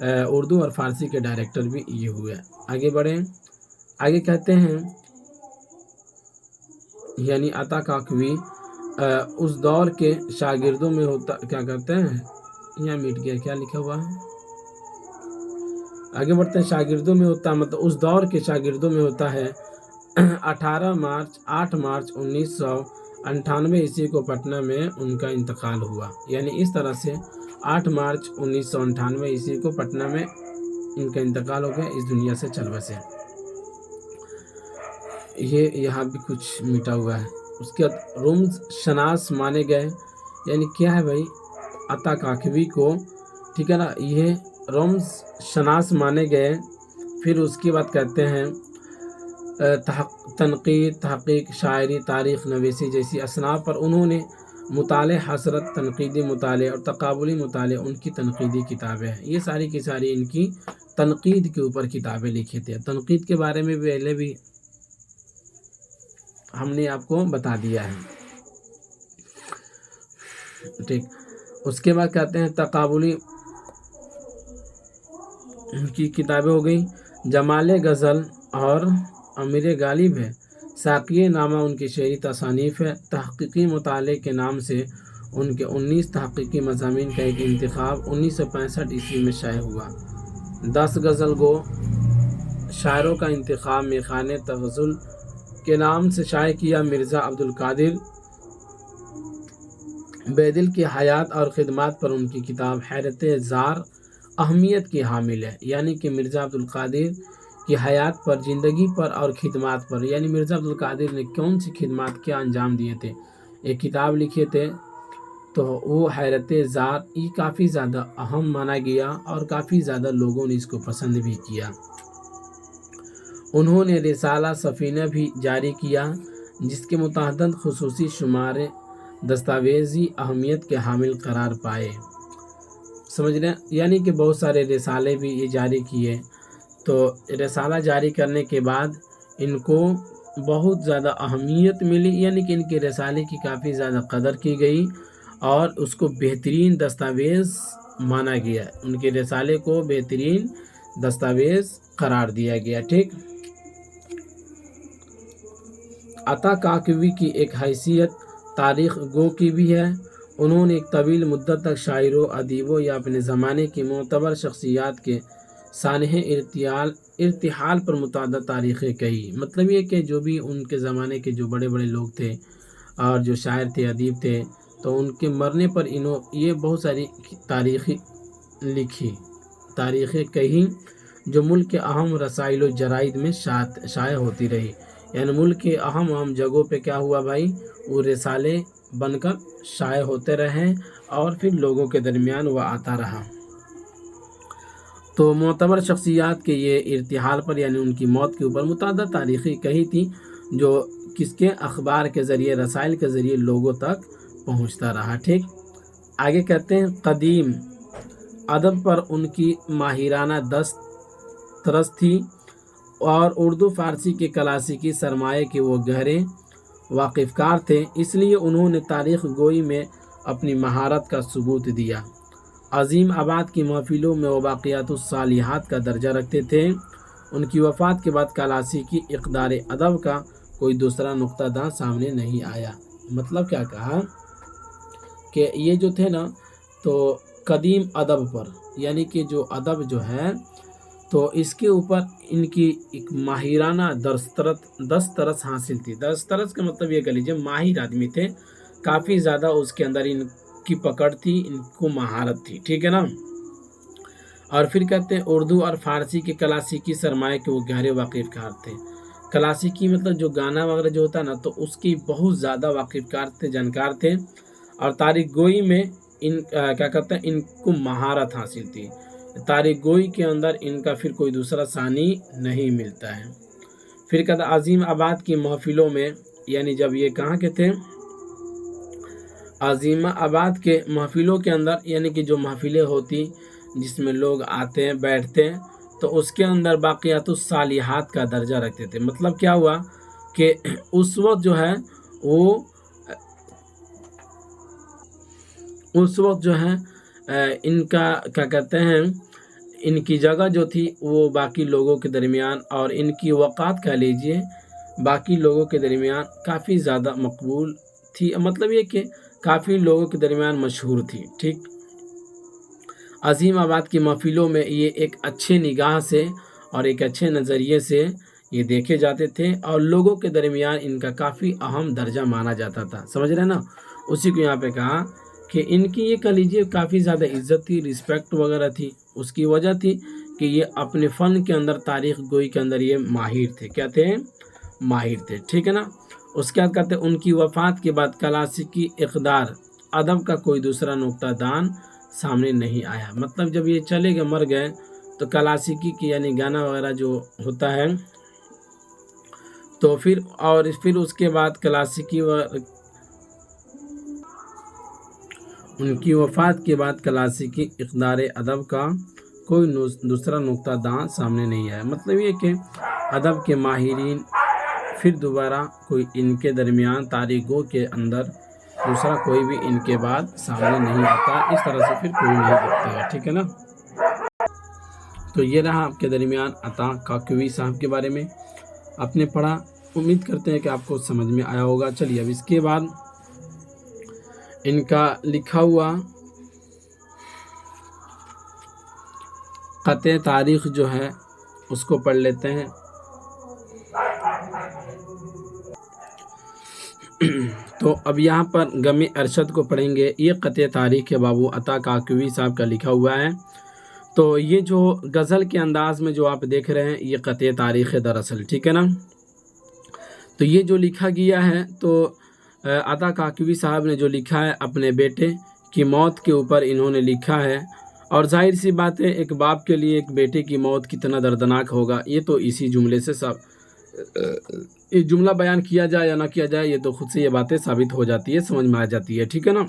اردو اور فارسی کے ڈائریکٹر بھی یہ ہوئے۔ آگے بڑھیں، آگے کہتے ہیں یعنی عطا کاکوی اس دور کے شاگردوں میں ہوتا، کیا کرتے ہیں، یہاں مٹ گیا، کیا لکھا ہوا ہے، آگے بڑھتے ہیں، شاگردوں میں ہوتا مطلب اس دور کے شاگردوں میں ہوتا ہے 8 مارچ 1998 عیسوی کو پٹنہ میں ان کا انتقال ہوا، یعنی اس طرح سے 8 مارچ 1998 عیسوی کو پٹنہ میں ان کا انتقال ہو گیا، اس دنیا سے چل بسے۔ یہ یہاں بھی کچھ مٹا ہوا ہے۔ اس کے بعد رمز شناس مانے گئے، یعنی کیا ہے بھائی، عطا کاکوی کو، ٹھیک ہے نا، یہ رمز شناس مانے گئے۔ پھر اس کے بعد کہتے ہیں تنقید، تحقیق، شاعری، تاریخ نویسی جیسی اصناف پر انہوں نے مطالعہ، حسرت، تنقیدی مطالعے اور تقابلی مطالعے ان کی تنقیدی کتابیں ہیں۔ یہ ساری کی ساری ان کی تنقید کے اوپر کتابیں لکھی تھے۔ تنقید کے بارے میں پہلے بھی ہم نے آپ کو بتا دیا ہے، ٹھیک۔ اس کے بعد کہتے ہیں تقابلی کی کتابیں ہو گئی، جمال غزل اور امیر غالب ہے، ساقیہ نامہ ان کی شعری تصانیف ہے، تحقیقی مطالعے کے نام سے ان کے 19 تحقیقی مضامین کا ایک انتخاب 1965 عیسوی میں شائع ہوا۔ 10 غزل گو شاعروں کا انتخاب میخانہ تغزل کے نام سے شائع کیا۔ مرزا عبدالقادر بیدل کی حیات اور خدمات پر ان کی کتاب حیرت زار اہمیت کی حامل ہے، یعنی کہ مرزا عبدالقادر کی حیات پر، زندگی پر اور خدمات پر، یعنی مرزا عبدالقادر نے کون سی خدمات کیا انجام دیے تھے، ایک کتاب لکھے تھے، تو وہ حیرت زار، یہ کافی زیادہ اہم مانا گیا اور کافی زیادہ لوگوں نے اس کو پسند بھی کیا۔ انہوں نے رسالہ سفینہ بھی جاری کیا، جس کے متعدد خصوصی شمارے دستاویزی اہمیت کے حامل قرار پائے۔ سمجھ رہے ہیں، یعنی کہ بہت سارے رسالے بھی یہ جاری کیے۔ تو رسالہ جاری کرنے کے بعد ان کو بہت زیادہ اہمیت ملی، یعنی کہ ان کے رسالے کی کافی زیادہ قدر کی گئی اور اس کو بہترین دستاویز مانا گیا، ان کے رسالے کو بہترین دستاویز قرار دیا گیا، ٹھیک۔ عطا کاکوی کی ایک حیثیت تاریخ گو کی بھی ہے۔ انہوں نے ایک طویل مدت تک شاعروں، ادیبوں یا اپنے زمانے کی معتبر شخصیات کے سانحہ ارتحال پر متعدد تاریخیں کہی۔ مطلب یہ کہ جو بھی ان کے زمانے کے جو بڑے بڑے لوگ تھے اور جو شاعر تھے، ادیب تھے، تو ان کے مرنے پر یہ بہت ساری تاریخیں لکھی، تاریخیں کہیں جو ملک کے اہم رسائل و جرائد میں شائع ہوتی رہی، یعنی ملک کے اہم جگہوں پہ کیا ہوا بھائی، وہ رسالے بن کر شائع ہوتے رہے اور پھر لوگوں کے درمیان وہ آتا رہا۔ تو معتبر شخصیات کے یہ ارتحال پر، یعنی ان کی موت کے اوپر متعدد تاریخیں کہی تھی، جو کس کے اخبار کے ذریعے، رسائل کے ذریعے لوگوں تک پہنچتا رہا، ٹھیک۔ آگے کہتے ہیں قدیم ادب پر ان کی ماہرانہ دسترس تھی اور اردو فارسی کے کلاسیکی سرمایہ کے وہ گہرے واقف کار تھے، اس لیے انہوں نے تاریخ گوئی میں اپنی مہارت کا ثبوت دیا۔ عظیم آباد کی محفلوں میں وہ باقیات الصالحات کا درجہ رکھتے تھے۔ ان کی وفات کے بعد کلاسیکی اقدار ادب کا کوئی دوسرا نقطہ داں سامنے نہیں آیا۔ مطلب کیا کہا کہ یہ جو تھے نا، تو قدیم ادب پر، یعنی کہ جو ادب جو ہے، تو اس کے اوپر ان کی ایک ماہرانہ دسترس حاصل تھی۔ دسترس کا مطلب یہ کہہ لیجیے ماہر آدمی تھے، کافی زیادہ اس کے اندر ان کی پکڑ تھی، ان کو مہارت تھی، ٹھیک ہے نا۔ اور پھر کہتے ہیں اردو اور فارسی کے کلاسیکی سرمایہ کے وہ گہرے واقف کار تھے۔ کلاسیکی مطلب جو گانا وغیرہ جو ہوتا ہے نا، تو اس کی بہت زیادہ واقف کار تھے، جانکار تھے، اور تاریخ گوئی میں ان کیا کہتے ہیں، ان کو مہارت حاصل تھی۔ تاریخ گوئی کے اندر ان کا پھر کوئی دوسرا ثانی نہیں ملتا ہے۔ پھر کہتا عظیم آباد کی محفلوں میں، یعنی جب یہ کہاں کے تھے، عظیم آباد کے محفلوں کے اندر، یعنی کہ جو محفلیں ہوتی جس میں لوگ آتے ہیں، بیٹھتے ہیں، تو اس کے اندر باقیات الصالحات کا درجہ رکھتے تھے۔ مطلب کیا ہوا کہ اس وقت جو ہے ان کا کیا کہتے ہیں، ان کی جگہ جو تھی وہ باقی لوگوں کے درمیان، اور ان کی وقات کہہ لیجئے باقی لوگوں کے درمیان کافی زیادہ مقبول تھی، مطلب یہ کہ کافی لوگوں کے درمیان مشہور تھی، ٹھیک۔ عظیم آباد کی محفلوں میں یہ ایک اچھے نگاہ سے اور ایک اچھے نظریے سے یہ دیکھے جاتے تھے، اور لوگوں کے درمیان ان کا کافی اہم درجہ مانا جاتا تھا، سمجھ رہے ہیں نا۔ اسی کو یہاں پہ کہا کہ ان کی یہ کہہ لیجیے کافی زیادہ عزت تھی، رسپیکٹ وغیرہ تھی۔ اس کی وجہ تھی کہ یہ اپنے فن کے اندر، تاریخ گوئی کے اندر یہ ماہر تھے، کیا تھے؟ ماہر تھے، ٹھیک ہے نا۔ اس کے بعد کہتے ہیں ان کی وفات کے بعد کلاسیکی اقدار ادب کا کوئی دوسرا نقطہ دان سامنے نہیں آیا، مطلب جب یہ چلے گئے، مر گئے، تو کلاسیکی کی یعنی گانا وغیرہ جو ہوتا ہے، تو پھر اس کے بعد کلاسیکی ان کی وفات کے بعد کلاسیکی اقدار ادب کا کوئی دوسرا نقطہ دان سامنے نہیں آیا، مطلب یہ کہ ادب کے ماہرین پھر دوبارہ کوئی ان کے درمیان تاریخ گو کے اندر دوسرا کوئی بھی ان کے بعد سامنے نہیں آتا، اس طرح سے پھر کوئی نہیں دیکھتا ہے، ٹھیک ہے نا۔ تو یہ رہا آپ کے درمیان عطا کاکوی صاحب کے بارے میں، آپ نے پڑھا، امید کرتے ہیں کہ آپ کو سمجھ میں آیا ہوگا۔ چلیے اب اس کے بعد ان کا لکھا ہوا قطع تاریخ جو ہے اس کو پڑھ لیتے ہیں۔ تو اب یہاں پر غم ارشد کو پڑھیں گے۔ یہ قطع تاریخ کے بابو عطا کاکوی صاحب کا لکھا ہوا ہے۔ تو یہ جو غزل کے انداز میں جو آپ دیکھ رہے ہیں یہ قطع تاریخ ہے دراصل، ٹھیک ہے نا۔ تو یہ جو لکھا گیا ہے، تو عطا کاکوی صاحب نے جو لکھا ہے اپنے بیٹے کی موت کے اوپر انہوں نے لکھا ہے، اور ظاہر سی بات ہے ایک باپ کے لیے ایک بیٹے کی موت کتنا دردناک ہوگا، یہ تو اسی جملے سے یہ جملہ بیان کیا جائے یا نہ کیا جائے، یہ تو خود سے یہ باتیں ثابت ہو جاتی ہے، سمجھ میں آ جاتی ہے، ٹھیک ہے نا۔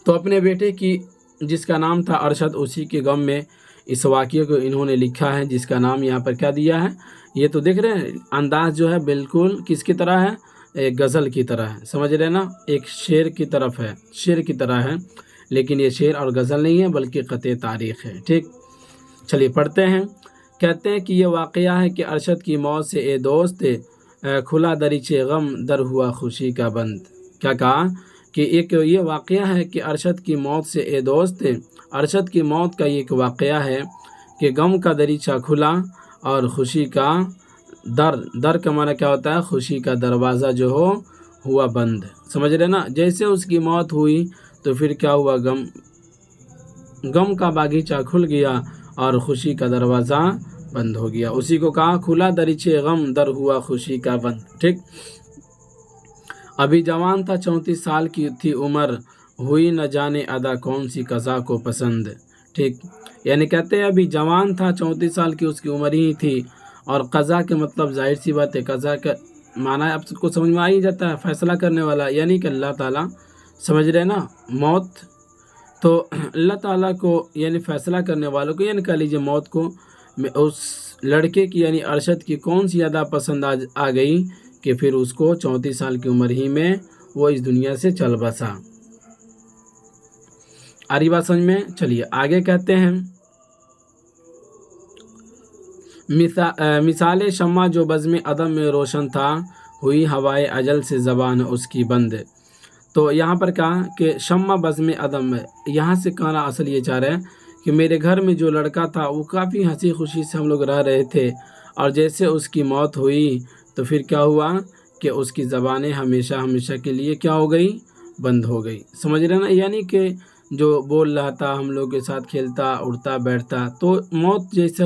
تو اپنے بیٹے کی جس کا نام تھا ارشد، اسی کے غم میں اس واقعے کو انہوں نے لکھا ہے، جس کا نام یہاں پر کیا دیا ہے، یہ تو دیکھ رہے ہیں انداز جو ہے بالکل کس کی طرح ہے، ایک غزل کی طرح ہے، سمجھ رہے ہیں نا، ایک شعر کی طرف ہے، شعر کی طرح ہے، لیکن یہ شعر اور غزل نہیں ہے بلکہ قطع تاریخ ہے، ٹھیک۔ چلیے پڑھتے ہیں۔ کہتے ہیں کہ یہ واقعہ ہے کہ ارشد کی موت سے اے دوست کھلا دریچے غم در ہوا خوشی کا بند۔ کیا کہا کہ ایک یہ واقعہ ہے کہ ارشد کی موت سے اے دوست، ارشد کی موت کا یہ ایک واقعہ ہے کہ غم کا دریچہ کھلا اور خوشی کا در کا معنی کیا ہوتا ہے، خوشی کا دروازہ جو ہوا بند، سمجھ رہے نا۔ جیسے اس کی موت ہوئی تو پھر کیا ہوا، غم کا باغیچہ کھل گیا اور خوشی کا دروازہ بند ہو گیا، اسی کو کہا کھلا دریچے غم در ہوا خوشی کا بند، ٹھیک۔ ابھی جوان تھا 34 سال کی تھی عمر، ہوئی نہ جانے ادا کون سی قضا کو پسند، ٹھیک۔ یعنی کہتے ہیں ابھی جوان تھا، 34 سال کی اس کی عمر ہی تھی، اور قضا کے مطلب ظاہر سی بات ہے، قضا کا معنی اب سب کو سمجھ میں آ ہی جاتا ہے، فیصلہ کرنے والا، یعنی کہ اللہ تعالیٰ، سمجھ رہے نا، موت تو اللہ تعالیٰ کو یعنی فیصلہ کرنے والوں کو، یعنی کہہ لیجیے موت کو اس لڑکے کی یعنی ارشد کی کون سی ادا پسند آ گئی کہ پھر اس کو 34 سال کی عمر ہی میں وہ اس دنیا سے چل بسا۔ آ رہی بات سمجھ میں؟ چلیے آگے کہتے ہیں، مثال شمع جو بزم عدم میں روشن تھا، ہوئی ہوائے اجل سے زبان اس کی بند۔ تو یہاں پر کہا کہ شمع بزم عدم میں، یہاں سے کہنا اصل یہ چاہ رہا ہے کہ میرے گھر میں جو لڑکا تھا وہ کافی ہنسی خوشی سے ہم لوگ رہ رہے تھے، اور جیسے اس کی موت ہوئی تو پھر کیا ہوا کہ اس کی زبانیں ہمیشہ ہمیشہ کے لیے کیا ہو گئی، بند ہو گئی، سمجھ رہے نا۔ یعنی کہ جو بول رہا تھا، ہم لوگ کے ساتھ کھیلتا اڑتا بیٹھتا، تو موت جیسے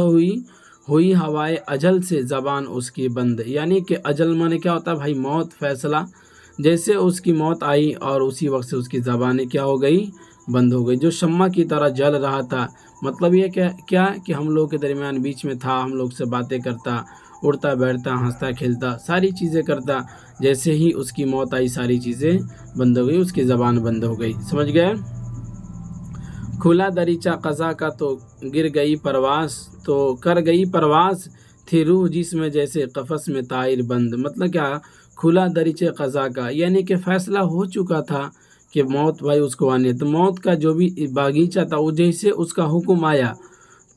ہوئی ہوائے اجل سے زبان اس کی بند، یعنی کہ اجل مانے کیا ہوتا ہے بھائی، موت، فیصلہ، جیسے اس کی موت آئی اور اسی وقت سے اس کی زبانیں کیا ہو گئی، بند ہو گئی۔ جو شمع کی طرح جل رہا تھا، مطلب یہ کیا کہ ہم لوگ کے درمیان بیچ میں تھا، ہم لوگ سے باتیں کرتا، اڑتا بیٹھتا، ہنستا کھیلتا، ساری چیزیں کرتا، جیسے ہی اس کی موت آئی ساری چیزیں بند ہو گئی، اس کی زبان بند ہو گئی، سمجھ گئے۔ کھلا دریچہ قضا کا تو گر گئی پرواز، تو کر گئی پرواز تھی روح جس میں جیسے قفس میں طائر بند، مطلب کیا، کھلا دریچہ قضا کا یعنی کہ فیصلہ ہو چکا تھا کہ موت بھائی اس کو آنی ہے، تو موت کا جو بھی باغیچہ تھا وہ جیسے اس کا حکم آیا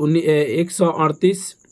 138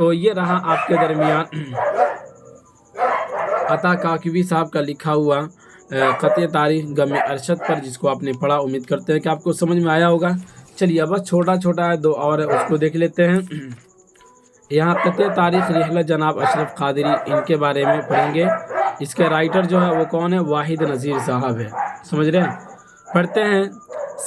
تو یہ رہا آپ کے درمیان عطا کاکوی صاحب کا لکھا ہوا قطع تاریخ غم ارشد پر، جس کو آپ نے پڑھا۔ امید کرتے ہیں کہ آپ کو سمجھ میں آیا ہوگا۔ چلیے بس چھوٹا چھوٹا ہے، دو اور ہے، اس کو دیکھ لیتے ہیں۔ یہاں قطع تاریخ رحلہ جناب اشرف قادری، ان کے بارے میں پڑھیں گے۔ اس کے رائٹر جو ہے وہ کون ہے؟ واحد نذیر صاحب ہے، سمجھ رہے ہیں؟ پڑھتے ہیں۔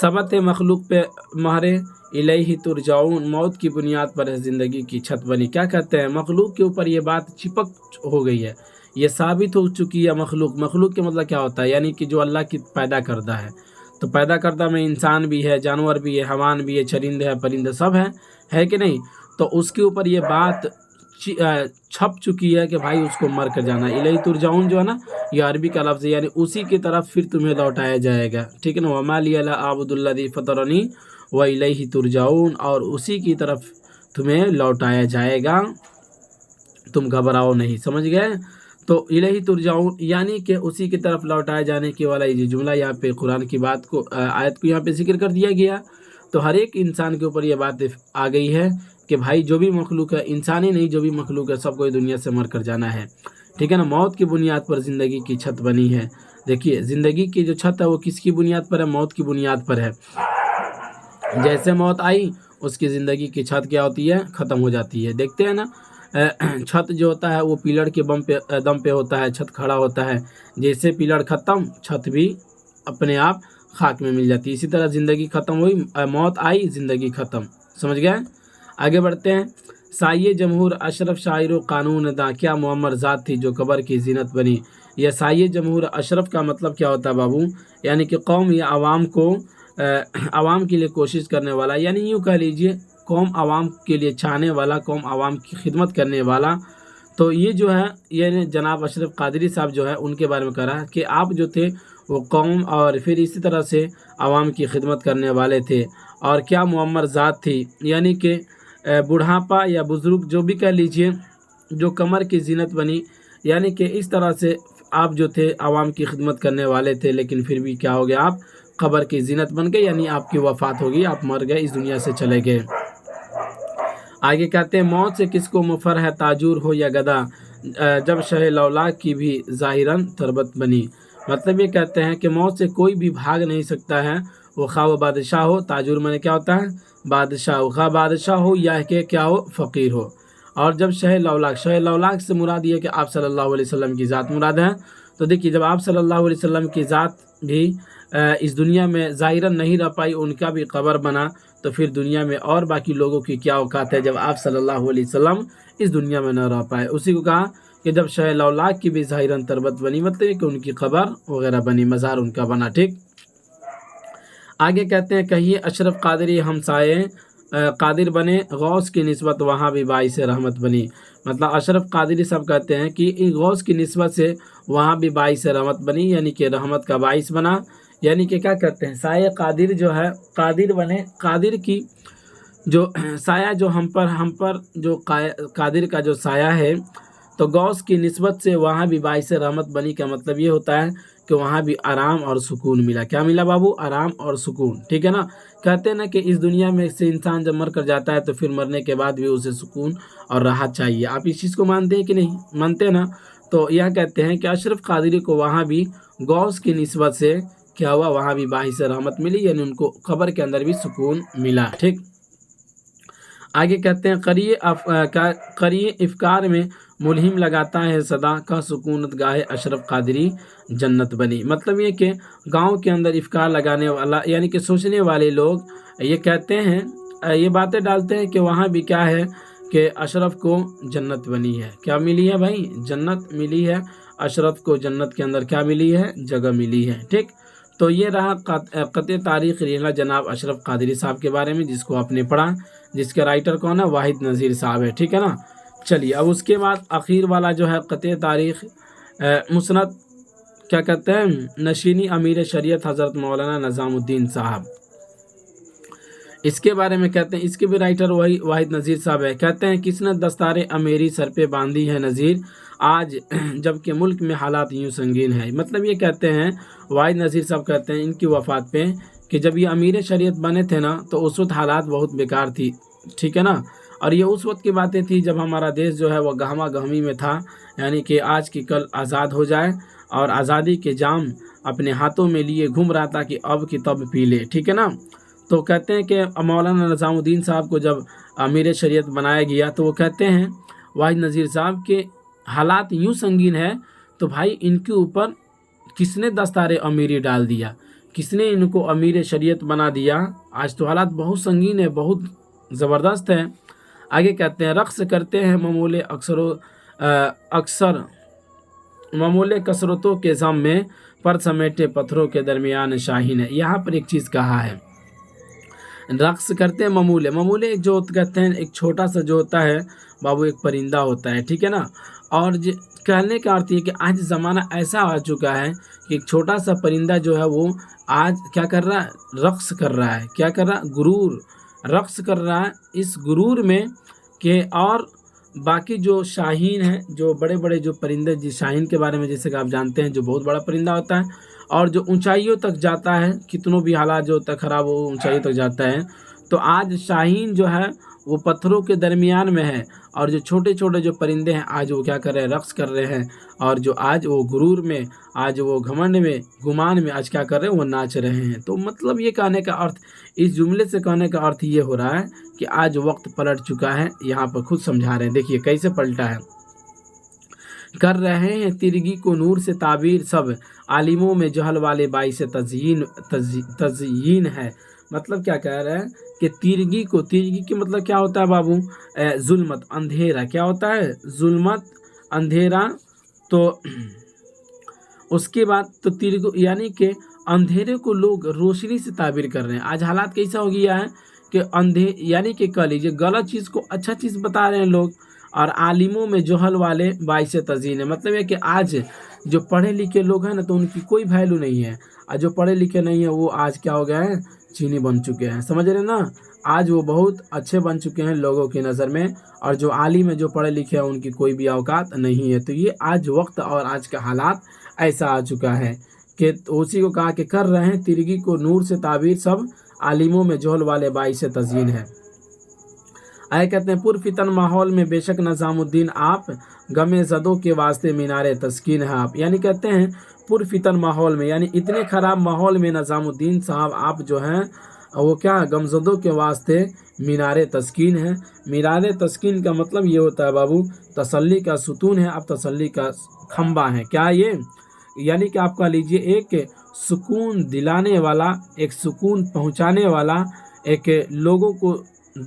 ثبت مخلوق پہ مہرے الیہ ترجعون، موت کی بنیاد پر ہے زندگی کی چھت بنی۔ کیا کہتے ہیں؟ مخلوق کے اوپر یہ بات چپک ہو گئی ہے، یہ ثابت ہو چکی ہے۔ مخلوق کے مطلب کیا ہوتا ہے؟ یعنی کہ جو اللہ کی پیدا کردہ ہے، تو پیدا کردہ میں انسان بھی ہے، جانور بھی ہے، حیوان بھی ہے، چرندے ہے، پرندے سب ہے کہ نہیں؟ تو اس کے اوپر یہ بات چھپ چکی ہے کہ بھائی اس کو مر کر جانا ہے۔ الیہ ترجعون جو ہے نا، یہ عربی کا لفظ ہے، یعنی اسی کی طرف پھر تمہیں لوٹایا جائے گا، ٹھیک ہے نا؟ وما لی لا اعبد الذی فطرنی والیہ ترجعون، اور اسی کی طرف تمہیں لوٹایا جائے گا، تم گھبراؤ نہیں، سمجھ گئے؟ تو الیہ ترجعون یعنی کہ اسی کی طرف لوٹائے جانے کے والا یہ جملہ یہاں پہ قرآن کی بات کو آیت کو یہاں پہ ذکر کر دیا گیا۔ تو ہر ایک انسان کے اوپر یہ بات آ گئی ہے کہ بھائی جو بھی مخلوق ہے، انسانی نہیں، جو بھی مخلوق ہے سب کو دنیا سے مر کر جانا ہے، ٹھیک ہے نا؟ موت کی بنیاد پر زندگی کی چھت بنی ہے۔ دیکھیے زندگی کی جو چھت ہے وہ کس کی بنیاد پر ہے؟ موت کی بنیاد پر ہے۔ جیسے موت آئی اس کی زندگی کی چھت کیا ہوتی ہے؟ ختم ہو جاتی ہے۔ دیکھتے ہیں نا، چھت جو ہوتا ہے وہ پیلر کے دم پہ ہوتا ہے، چھت کھڑا ہوتا ہے، جیسے پیلر ختم چھت بھی اپنے آپ خاک میں مل جاتی ہے۔ اسی طرح زندگی ختم ہوئی، موت آئی، زندگی ختم، سمجھ گئے؟ آگے بڑھتے ہیں۔ سائے جمہور اشرف شاعر و قانون داں، کیا معمر ذات تھی جو قبر کی زینت بنی۔ یہ سائے جمہور اشرف کا مطلب کیا ہوتا ہے بابو؟ یعنی کہ قوم یا عوام کو عوام کے لیے کوشش کرنے والا، یعنی یوں کہہ لیجئے قوم عوام کے لیے چاہنے والا، قوم عوام کی خدمت کرنے والا۔ تو یہ جو ہے یہ جناب اشرف قادری صاحب جو ہے ان کے بارے میں کہہ رہا ہے کہ آپ جو تھے وہ قوم اور پھر اسی طرح سے عوام کی خدمت کرنے والے تھے، اور کیا معمر ذات تھی، یعنی کہ بڑھاپا یا بزرگ جو بھی کہہ لیجئے، جو کمر کی زینت بنی، یعنی کہ اس طرح سے آپ جو تھے عوام کی خدمت کرنے والے تھے، لیکن پھر بھی کیا ہو گیا؟ آپ قبر کی زینت بن گئے، یعنی آپ کی وفات ہوگی، آپ مر گئے، اس دنیا سے چلے گئے۔ آگے کہتے ہیں موت سے کس کو مفر ہے، تاجور ہو یا گدا، جب شہ لولاک کی بھی ظاہراً تربت بنی۔ مطلب یہ کہتے ہیں کہ موت سے کوئی بھی بھاگ نہیں سکتا ہے، وہ خواہ وہ بادشاہ ہو، تاجور میں نے کیا ہوتا ہے؟ بادشاہ ہو، خواہ بادشاہ ہو یا کہ کیا ہو؟ فقیر ہو۔ اور جب شہ لولاک سے مراد یہ کہ آپ صلی اللہ علیہ وسلم کی ذات مراد ہے۔ تو دیکھیے جب آپ صلی اللہ علیہ وسلم کی ذات بھی اس دنیا میں ظاہراً نہیں رہ پائی، ان کا بھی قبر بنا، تو پھر دنیا میں اور باقی لوگوں کی کیا اوقات ہے جب آپ صلی اللہ علیہ وسلم اس دنیا میں نہ رہ پائے۔ اسی کو کہا کہ جب شہ لولاک کی بھی ظاہراً تربت بنی، مطلب کہ ان کی قبر وغیرہ بنی، مزار ان کا بنا، ٹھیک۔ آگے کہتے ہیں کہیے اشرف قادری ہمسائے قادر بنے، غوث کی نسبت وہاں بھی باعث رحمت بنی۔ مطلب اشرف قادری صاحب کہتے ہیں کہ ان غوث کی نسبت سے وہاں بھی باعث رحمت بنی، یعنی کہ رحمت کا باعث بنا۔ یعنی کہ کیا کہتے ہیں؟ سایہ قادر جو ہے، قادر بنے، قادر کی جو سایہ جو ہم پر جو قادر کا جو سایہ ہے، تو غوث کی نسبت سے وہاں بھی باعث رحمت بنی کا مطلب یہ ہوتا ہے کہ وہاں بھی آرام اور سکون ملا۔ کیا ملا بابو؟ آرام اور سکون، ٹھیک ہے نا؟ کہتے ہیں نا کہ اس دنیا میں سے انسان جب مر کر جاتا ہے تو پھر مرنے کے بعد بھی اسے سکون اور راحت چاہیے۔ آپ اس چیز کو مانتے ہیں کہ نہیں مانتے نا؟ تو یہ کہتے ہیں کہ اشرف قادری کو وہاں بھی غوث کی نسبت سے کیا ہوا؟ وہاں بھی باعث رحمت ملی، یعنی ان کو قبر کے اندر بھی سکون ملا، ٹھیک۔ آگے کہتے ہیں قریء افکار میں ملہم لگاتا ہے صدا کا سکونت گاہ اشرف قادری جنت بنی۔ مطلب یہ کہ گاؤں کے اندر افکار لگانے والا، یعنی کہ سوچنے والے لوگ یہ کہتے ہیں، یہ باتیں ڈالتے ہیں کہ وہاں بھی کیا ہے کہ اشرف کو جنت بنی ہے۔ کیا ملی ہے بھائی؟ جنت ملی ہے، اشرف کو جنت کے اندر کیا ملی ہے؟ جگہ ملی ہے، ٹھیک۔ تو یہ رہا قطع تاریخ رحلہ جناب اشرف قادری صاحب کے بارے میں، جس کو آپ نے پڑھا، جس کے رائٹر کون ہے؟ واحد نذیر صاحب ہے، ٹھیک ہے نا؟ چلیے اب اس کے بعد آخر والا جو ہے قطع تاریخ مسند کیا کہتے ہیں؟ نشینی امیر شریعت حضرت مولانا نظام الدین صاحب، اس کے بارے میں کہتے ہیں، اس کے بھی رائٹر وہی واحد نذیر صاحب ہے۔ کہتے ہیں کس نے دستار امیری سر پہ باندھی ہے نذیر آج جب کہ ملک میں حالات یوں سنگین ہے۔ مطلب یہ کہتے ہیں واحد نذیر صاحب کہتے ہیں ان کی وفات پہ کہ جب یہ امیر شریعت بنے تھے نا تو اس وقت حالات بہت بیکار تھی، ٹھیک ہے نا؟ اور یہ اس وقت کی باتیں تھی جب ہمارا دیش جو ہے وہ گہما گہمی میں تھا، یعنی کہ آج کی کل آزاد ہو جائے، اور آزادی کے جام اپنے ہاتھوں میں لیے گھوم رہا تھا کہ اب کی تب پی لے، ٹھیک ہے نا۔ تو کہتے ہیں کہ مولانا نظام الدین صاحب کو جب امیر شریعت بنایا گیا تو وہ کہتے ہیں واحد نذیر صاحب کے حالات یوں سنگین ہے تو بھائی ان کے اوپر کس نے دستار امیری ڈال دیا، کس نے ان کو امیر شریعت بنا دیا؟ آج تو حالات بہت سنگین ہے، بہت زبردست ہے۔ آگے کہتے ہیں رقص کرتے ہیں اکثر ممول کثرتوں کے ضم میں، پر سمیٹے پتھروں کے درمیان شاہین ہے۔ یہاں پر ایک چیز کہا ہے، رقص کرتے ہیں ممولے ایک جو کہتے ہیں ایک چھوٹا سا جو ہوتا ہے بابو، ایک پرندہ ہوتا ہے، ٹھیک ہے نا۔ اور کہنے کا ارتھ یہ کہ آج زمانہ ایسا آ چکا ہے کہ ایک چھوٹا سا پرندہ جو ہے وہ آج کیا کر رہا ہے؟ رقص کر رہا ہے۔ کیا کر رہا ہے؟ غرور، رقص کر رہا ہے اس غرور میں کہ اور باقی جو شاہین ہیں، جو بڑے بڑے جو پرندے، جس شاہین کے بارے میں جیسے کہ آپ جانتے ہیں جو بہت بڑا پرندہ ہوتا ہے اور جو اونچائیوں تک جاتا ہے، کتنوں بھی حالات جو ہوتا ہے خراب ہو اونچائیوں تک جاتا ہے، تو آج شاہین جو ہے وہ پتھروں کے درمیان میں ہے، اور جو چھوٹے چھوٹے جو پرندے ہیں آج وہ کیا کر رہے ہیں؟ رقص کر رہے ہیں، اور جو آج وہ غرور میں، آج وہ گھمنڈ میں، گمان میں آج کیا کر رہے ہیں؟ وہ ناچ رہے ہیں۔ تو مطلب یہ کہنے کا ارتھ، اس جملے سے کہنے کا ارتھ یہ ہو رہا ہے کہ آج وقت پلٹ چکا ہے۔ یہاں پر خود سمجھا رہے ہیں، دیکھیے کیسے پلٹا ہے۔ کر رہے ہیں تیرگی کو نور سے تعبیر، سب عالموں میں جہل والے باعث تزیین ہے۔ مطلب کیا کہہ رہے ہیں کہ تیرگی کی مطلب کیا ہوتا ہے بابو؟ ظلمت، اندھیرا۔ کیا ہوتا ہے؟ ظلمت، اندھیرا۔ تو اس کے بعد تو یعنی کہ اندھیرے کو لوگ روشنی سے تعبیر کر رہے ہیں۔ آج حالات کیسا ہو گیا ہے کہ یعنی کہ کہہ لیجیے غلط چیز کو اچھا چیز بتا رہے ہیں لوگ، اور عالموں میں جہل والے باعث تزیین ہے۔ مطلب ہے کہ آج جو پڑھے لکھے لوگ ہیں نا تو ان کی کوئی ویلیو نہیں ہے، اور جو پڑھے لکھے نہیں ہیں وہ آج کیا ہو گئے ہیں؟ چینی بن چکے ہیں، سمجھ رہے نا۔ آج وہ بہت اچھے بن چکے ہیں لوگوں کی نظر میں، اور جو عالم ہے، جو پڑھے لکھے ہیں، ان کی کوئی بھی اوقات نہیں ہے۔ تو یہ آج وقت اور آج کا حالات ایسا آ چکا ہے کہ اسی کو کہا کہ کر رہے ہیں تیرگی کو نور سے تعبیر، سب عالموں میں جہل والے باعث تزیین ہے۔ آئے کہتے ہیں پرفتن ماحول میں بے شک نظام الدین آپ، غم زدوں کے واسطے مینار تسکین ہے آپ۔ یعنی کہتے ہیں پرفتن ماحول میں، یعنی اتنے خراب ماحول میں نظام الدین صاحب آپ جو ہیں وہ کیا غم زدوں کے واسطے مینار تسکین ہے۔ مینار تسکین کا مطلب یہ ہوتا ہے بابو تسلی کا ستون ہے، آپ تسلی کا کھمبا ہیں۔ کیا یہ؟ یعنی کہ آپ کہہ لیجئے ایک سکون دلانے والا، ایک سکون پہنچانے والا، ایک لوگوں کو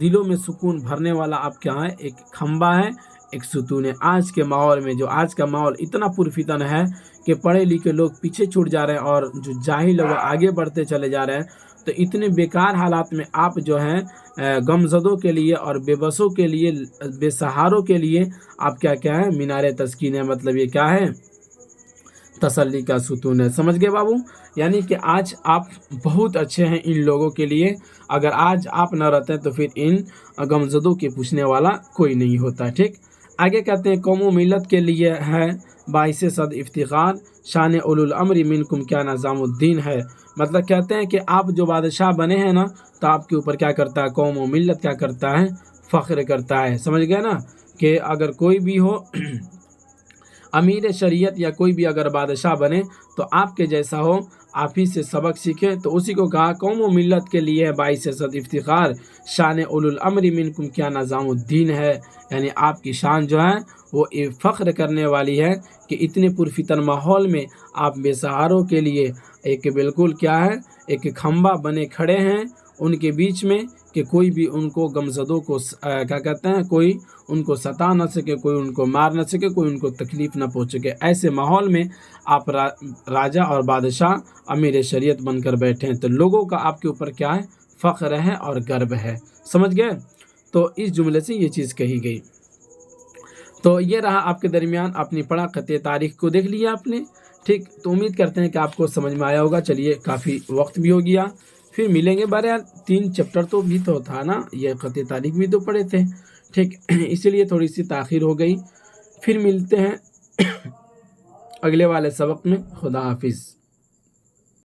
دلوں میں سکون بھرنے والا آپ کیا ہے؟ ایک کھمبا ہے، ایک ستون ہے۔ آج کے ماحول میں جو آج کا ماحول اتنا پرفتن ہے کہ پڑھے لکھے لوگ پیچھے چھوٹ جا رہے ہیں اور جو جاہل لوگ آگے بڑھتے چلے جا رہے ہیں، تو اتنے بیکار حالات میں آپ جو ہیں غمزدوں کے لیے اور بے بسوں کے لیے، بے سہاروں کے لیے آپ کیا ہے؟ مینار تسکین ہے۔ مطلب یہ کیا ہے؟ تسلی کا ستون ہے۔ سمجھ گئے بابو؟ یعنی کہ آج آپ بہت اچھے ہیں ان لوگوں کے لیے، اگر آج آپ نہ رہتے تو پھر ان غمزدوں کے پوچھنے والا کوئی نہیں ہوتا، ٹھیک۔ آگے کہتے ہیں قوم و ملت کے لیے ہے باعث صد افتخار، شان اولو الامر منکم کیا نظام الدین ہے۔ مطلب کہتے ہیں کہ آپ جو بادشاہ بنے ہیں نا تو آپ کے اوپر کیا کرتا ہے؟ قوم و ملت کیا کرتا ہے؟ فخر کرتا ہے۔ سمجھ گئے نا کہ اگر کوئی بھی ہو امیر شریعت یا کوئی بھی اگر بادشاہ بنے تو آپ کے جیسا ہو، آپ ہی سے سبق سیکھیں، تو اسی کو کہا قوم و ملت کے لیے باعث صد افتخار، شان اولو الامر منکم کیا نظام الدین ہے۔ یعنی آپ کی شان جو ہے وہ فخر کرنے والی ہے کہ اتنے پرفتن ماحول میں آپ بے سہاروں کے لیے ایک بالکل کیا ہے؟ ایک کھمبا بنے کھڑے ہیں ان کے بیچ میں، کہ کوئی بھی ان کو غمزدوں کو کیا کہتے ہیں، کوئی ان کو ستا نہ سکے، کوئی ان کو مار نہ سکے، کوئی ان کو تکلیف نہ پہنچ سکے۔ ایسے ماحول میں آپ راجہ اور بادشاہ امیر شریعت بن کر بیٹھے ہیں، تو لوگوں کا آپ کے اوپر کیا ہے؟ فخر ہے اور گرو ہے۔ سمجھ گئے؟ تو اس جملے سے یہ چیز کہی گئی۔ تو یہ رہا آپ کے درمیان اپنی پڑھا خطِ تاریخ کو دیکھ لیا آپ نے، ٹھیک۔ تو امید کرتے ہیں کہ آپ کو سمجھ میں آیا ہوگا۔ چلیے کافی وقت بھی ہو گیا، پھر ملیں گے۔ بہرحال 3 چیپٹر تو بھی تو تھا نا، یہ خطِ تاریخ بھی تو پڑھے تھے، ٹھیک۔ اسی لیے تھوڑی سی تاخیر ہو گئی۔ پھر ملتے ہیں اگلے والے سبق میں۔ خدا حافظ۔